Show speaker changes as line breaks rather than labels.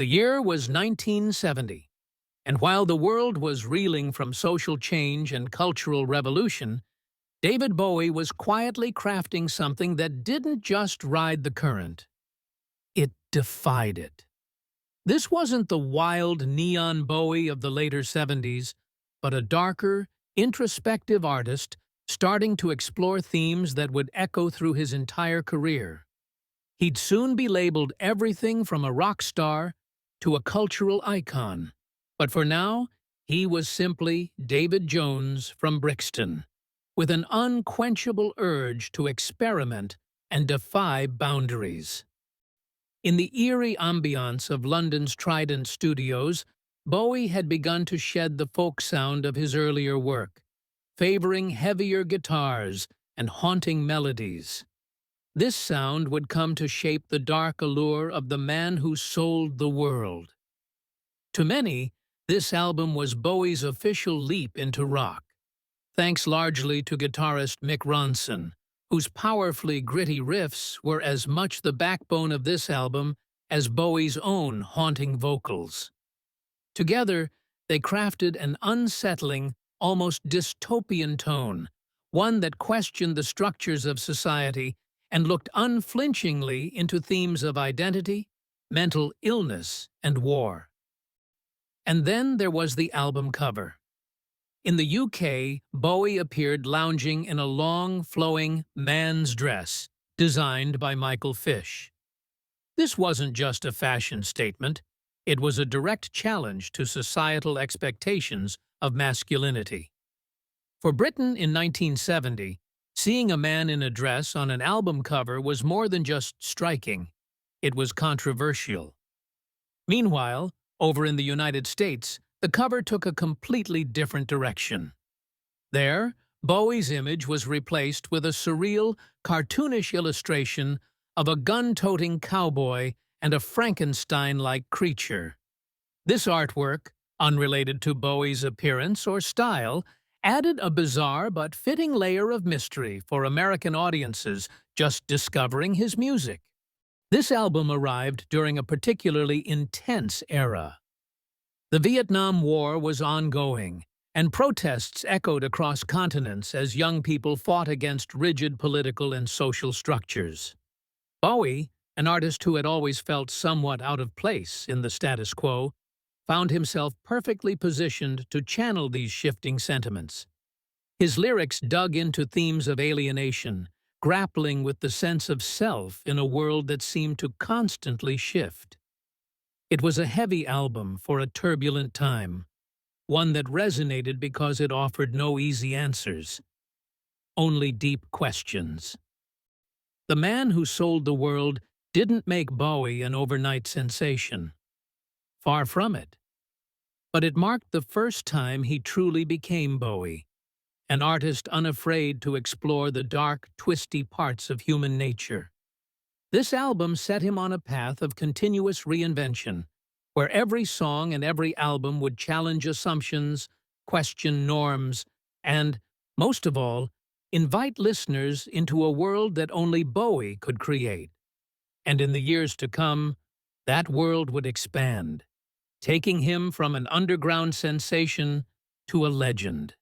The year was 1970, and while the world was reeling from social change and cultural revolution, David Bowie was quietly crafting something that didn't just ride the current. It defied it. This wasn't the wild neon Bowie of the later 70s, but a darker, introspective artist starting to explore themes that would echo through his entire career. He'd soon be labeled everything from a rock star to a cultural icon. But for now, he was simply David Jones from Brixton, with an unquenchable urge to experiment and defy boundaries. In the eerie ambiance of London's Trident Studios, Bowie had begun to shed the folk sound of his earlier work, favoring heavier guitars and haunting melodies. This sound would come to shape the dark allure of the man who sold the world. To many, this album was Bowie's official leap into rock, thanks largely to guitarist Mick Ronson, whose powerfully gritty riffs were as much the backbone of this album as Bowie's own haunting vocals. Together, they crafted an unsettling, almost dystopian tone, one that questioned the structures of society and looked unflinchingly into themes of identity, mental illness, and war. And then there was the album cover. In the UK, Bowie appeared lounging in a long, flowing man's dress, designed by Michael Fish. This wasn't just a fashion statement, it was a direct challenge to societal expectations of masculinity. For Britain in 1970, seeing a man in a dress on an album cover was more than just striking, it was controversial. Meanwhile, over in the United States, the cover took a completely different direction. There, Bowie's image was replaced with a surreal, cartoonish illustration of a gun-toting cowboy and a Frankenstein-like creature. This artwork, unrelated to Bowie's appearance or style, added a bizarre but fitting layer of mystery for American audiences just discovering his music. This album arrived during a particularly intense era. The Vietnam War was ongoing, and protests echoed across continents as young people fought against rigid political and social structures. Bowie, an artist who had always felt somewhat out of place in the status quo, found himself perfectly positioned to channel these shifting sentiments. His lyrics dug into themes of alienation, grappling with the sense of self in a world that seemed to constantly shift. It was a heavy album for a turbulent time, one that resonated because it offered no easy answers, only deep questions. The Man Who Sold the World didn't make Bowie an overnight sensation. Far from it. But it marked the first time he truly became Bowie, an artist unafraid to explore the dark, twisty parts of human nature. This album set him on a path of continuous reinvention, where every song and every album would challenge assumptions, question norms, and, most of all, invite listeners into a world that only Bowie could create. And in the years to come, that world would expand, taking him from an underground sensation to a legend.